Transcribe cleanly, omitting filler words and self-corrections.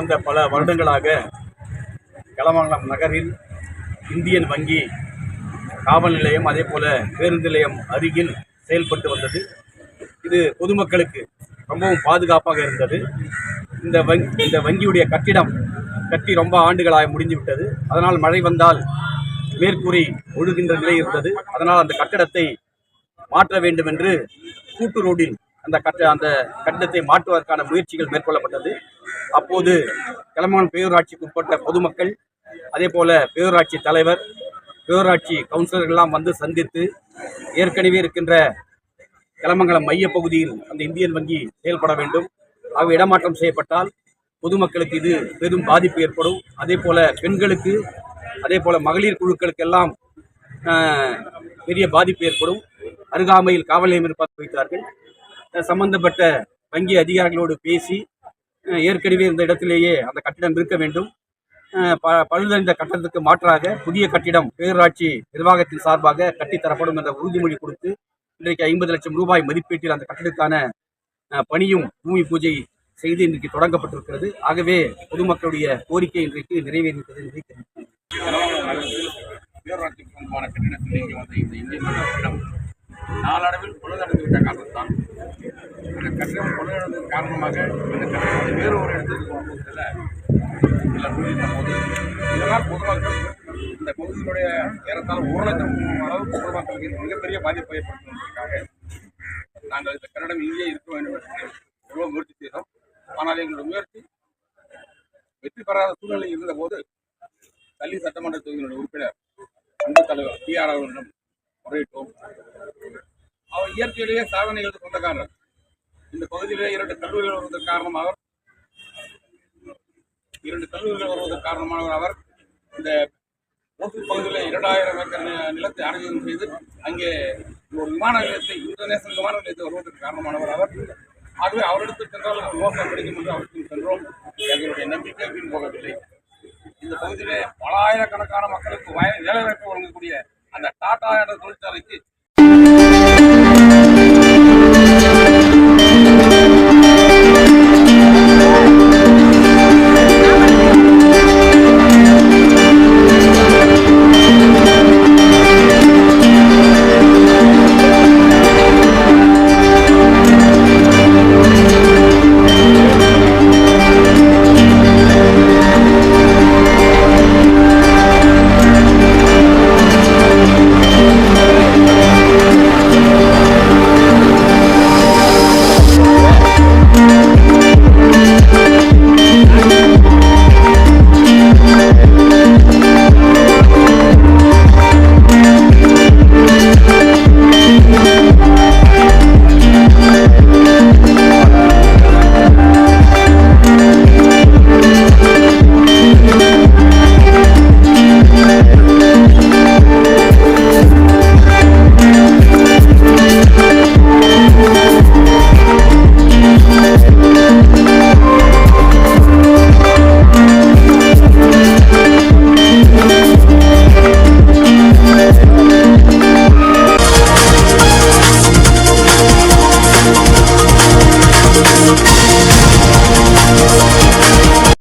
கடந்த பல வருடங்களாக கெலமங்கலம் நகரில் இந்தியன் வங்கி காவல் நிலையம் அதே போல பேருந்து நிலையம் அருகில் செயல்பட்டு வந்தது. இது பொதுமக்களுக்கு ரொம்பவும் பாதுகாப்பாக இருந்தது. இந்த வங்கியுடைய கட்டிடம் கட்டி ரொம்ப ஆண்டுகளாக முடிந்துவிட்டது. அதனால் மழை வந்தால் மேற்கூரை ஒழுகின்ற நிலை இருந்தது. அதனால் அந்த கட்டடத்தை மாற்ற வேண்டும் என்று கூட்டு ரோடில் அந்த கட்டிடத்தை மாற்றுவதற்கான முயற்சிகள் மேற்கொள்ளப்பட்டது. அப்போது கெலமங்கலம் பேரூராட்சிக்கு உட்பட்ட பொதுமக்கள் அதே போல பேரூராட்சி தலைவர் பேரூராட்சி கவுன்சிலர்கள்லாம் வந்து சந்தித்து ஏற்கனவே இருக்கின்ற கெலமங்கலம் மைய பகுதியில் அந்த இந்தியன் வங்கி செயல்பட வேண்டும், ஆக இடமாற்றம் செய்யப்பட்டால் பொதுமக்களுக்கு இது பெரும் பாதிப்பு ஏற்படும். அதே போல பெண்களுக்கு அதே போல மகளிர் குழுக்களுக்கெல்லாம் பெரிய பாதிப்பு ஏற்படும். அருகாமையில் காவல் நிலையம் இருப்பதாக வைத்தார்கள். சம்பந்தப்பட்ட வங்கி அதிகாரிகளோடு பேசி ஏற்கனவே இந்த இடத்திலேயே அந்த கட்டிடம் இருக்க வேண்டும், பழுதடைந்த கட்டடத்துக்கு மாற்றாக புதிய கட்டிடம் பேரூராட்சி நிர்வாகத்தின் சார்பாக கட்டித்தரப்படும் என்ற உறுதிமொழி கொடுத்து இன்றைக்கு 50 லட்சம் ரூபாய் மதிப்பீட்டில் அந்த கட்டிடத்துக்கான பணியும் பூமி பூஜை செய்து இன்றைக்கு தொடங்கப்பட்டிருக்கிறது. ஆகவே பொதுமக்களுடைய கோரிக்கை இன்றைக்கு நிறைவேறியிருக்கிறது. பேரூராட்சிக்கு சொந்தமான கட்டிடத்தில் இங்கே வந்த இந்த இந்தியன் கட்டிடம் நாளடைவில் பழுதடைந்துவிட்ட காரணத்தான் அந்த கட்டிடம் பழுதடைந்தது காரணமாக அந்த கட்டிடத்தை வேறு ஒரு இடத்துக்கு போகுதில் போது இதனால் பொதுமக்கள் இந்த பகுதியினுடைய ஏறத்தாழ 1 லட்சம் அளவுக்கு பொதுமக்களுக்கு மிகப்பெரிய பாதிப்பை ஏற்படுத்துவதற்காக நாங்கள் இந்த கட்டிடம் இங்கே இருக்க வேண்டும் என்று எவ்வளோ முயற்சி செய்தோம். ஆனால் எங்களுடைய முயற்சி வெற்றி பெறாத சூழ்நிலை இருந்தபோது தள்ளி சட்டமன்ற தொகுதியினுடைய உறுப்பினர் அன்பு தலைவர் PR அவர்களிடம் முறையிட்டோம். அவர் இயற்கையிலேயே சாதனைகளுக்கு சொந்தக்காரர். இந்த பகுதியிலே 2 கல்லூரிகள் வருவதற்கு காரணமானவர் அவர் இந்த ஓசூர் பகுதியில் 2000 ஏக்கர் நிலத்தை ஆணையம் செய்து அங்கே ஒரு விமான நிலையத்தை இன்டர்நேஷனல் விமான நிலையத்தை வருவதற்கு காரணமானவர் அவர். ஆகவே அவரிடத்தில் சென்றால் மோசம் கிடைக்கும் என்று அவருக்கு சென்றோம். எங்களுடைய நம்பிக்கை வீண் போகவில்லை. இந்த பகுதியிலே பல ஆயிரக்கணக்கான மக்களுக்கு வேலைவாய்ப்பு வழங்கக்கூடிய அந்த டாடா என்ற தொழிற்சாலைக்கு